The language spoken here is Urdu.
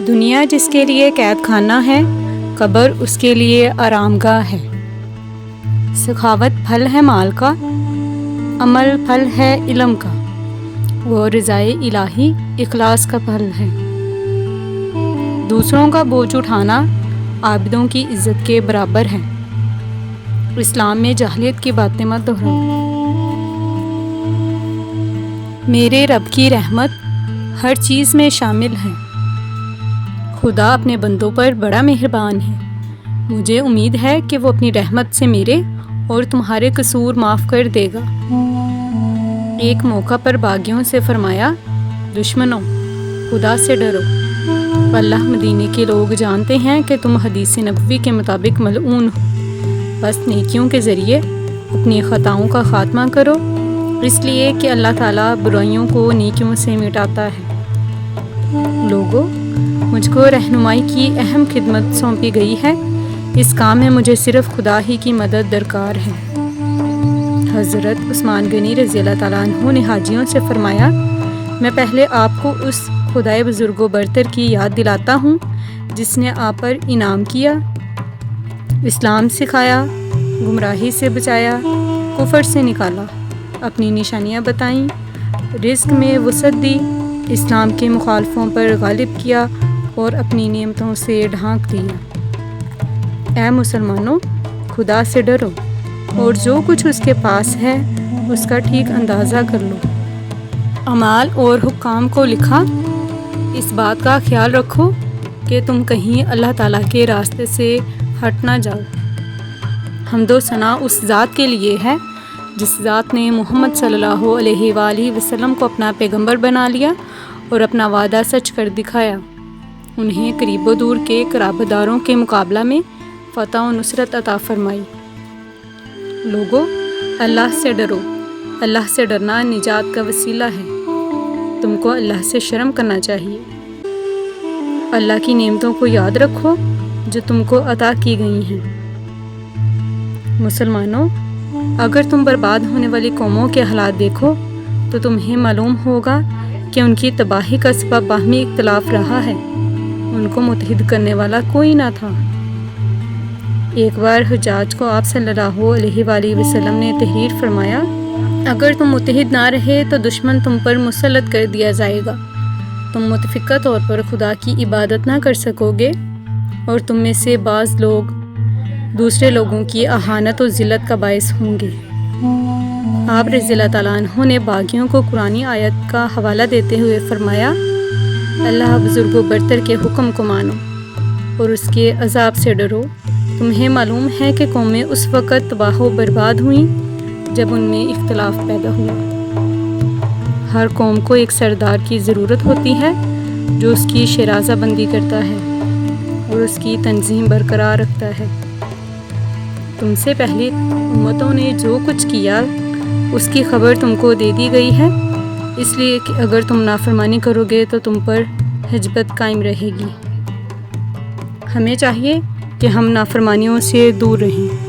دنیا جس کے لیے قید خانہ ہے، قبر اس کے لیے آرام گاہ ہے۔ سخاوت پھل ہے مال کا، عمل پھل ہے علم کا، وہ رضائے الہی اخلاص کا پھل ہے۔ دوسروں کا بوجھ اٹھانا عابدوں کی عزت کے برابر ہے۔ اسلام میں جاہلیت کی باتیں مت دہراؤ۔ میرے رب کی رحمت ہر چیز میں شامل ہے۔ خدا اپنے بندوں پر بڑا مہربان ہے۔ مجھے امید ہے کہ وہ اپنی رحمت سے میرے اور تمہارے قصور معاف کر دے گا۔ ایک موقع پر باغیوں سے فرمایا، دشمنوں، خدا سے ڈرو۔ اللہ مدینے کے لوگ جانتے ہیں کہ تم حدیث نبوی کے مطابق ملعون ہو، بس نیکیوں کے ذریعے اپنی خطاؤں کا خاتمہ کرو، اس لیے کہ اللہ تعالیٰ برائیوں کو نیکیوں سے مٹاتا ہے۔ لوگو، مجھ کو رہنمائی کی اہم خدمت سونپی گئی ہے۔ اس کام میں مجھے صرف خدا ہی کی مدد درکار ہے۔ حضرت عثمان غنی رضی اللہ تعالیٰ عنہ نے حاجیوں سے فرمایا، میں پہلے آپ کو اس خدائے بزرگ و برتر کی یاد دلاتا ہوں جس نے آپ پر انعام کیا، اسلام سکھایا، گمراہی سے بچایا، کفر سے نکالا، اپنی نشانیاں بتائیں، رزق میں وسعت دی، اسلام کے مخالفوں پر غالب کیا اور اپنی نعمتوں سے ڈھانک دیا۔ اے مسلمانوں، خدا سے ڈرو اور جو کچھ اس کے پاس ہے اس کا ٹھیک اندازہ کر لو۔ اعمال اور حکام کو لکھا، اس بات کا خیال رکھو کہ تم کہیں اللہ تعالیٰ کے راستے سے ہٹ نہ جاؤ۔ حمد و ثنا اس ذات کے لیے ہے جس ذات نے محمد صلی اللہ علیہ وآلہ وسلم کو اپنا پیغمبر بنا لیا اور اپنا وعدہ سچ کر دکھایا۔ انہیں قریب و دور کے قرابت داروں کے مقابلہ میں فتح و نصرت عطا فرمائی۔ لوگو، اللہ سے ڈرو۔ اللہ سے ڈرنا نجات کا وسیلہ ہے۔ تم کو اللہ سے شرم کرنا چاہیے۔ اللہ کی نعمتوں کو یاد رکھو جو تم کو عطا کی گئی ہیں۔ مسلمانوں، اگر تم برباد ہونے والی قوموں کے حالات دیکھو تو تمہیں معلوم ہوگا کہ ان کی تباہی کا سبب باہمی اختلاف رہا ہے۔ ان کو متحد کرنے والا کوئی نہ تھا۔ ایک بار حجاج کو آپ صلی اللہ علیہ وآلہ وسلم نے تحریر فرمایا، اگر تم متحد نہ رہے تو دشمن تم پر مسلط کر دیا جائے گا۔ تم متفقہ طور پر خدا کی عبادت نہ کر سکو گے اور تم میں سے بعض لوگ دوسرے لوگوں کی اہانت و ذلت کا باعث ہوں گے۔ آپ رضی اللہ تعالیٰ عنہ نے باغیوں کو قرآنی آیت کا حوالہ دیتے ہوئے فرمایا، اللہ بزرگ و برتر کے حکم کو مانو اور اس کے عذاب سے ڈرو۔ تمہیں معلوم ہے کہ قومیں اس وقت تباہ و برباد ہوئیں جب ان میں اختلاف پیدا ہوا۔ ہر قوم کو ایک سردار کی ضرورت ہوتی ہے جو اس کی شرازہ بندی کرتا ہے اور اس کی تنظیم برقرار رکھتا ہے۔ تم سے پہلے امتوں نے جو کچھ کیا اس کی خبر تم کو دے دی گئی ہے، اس لیے کہ اگر تم نافرمانی کرو گے تو تم پر حجبت قائم رہے گی۔ ہمیں چاہیے کہ ہم نافرمانیوں سے دور رہیں۔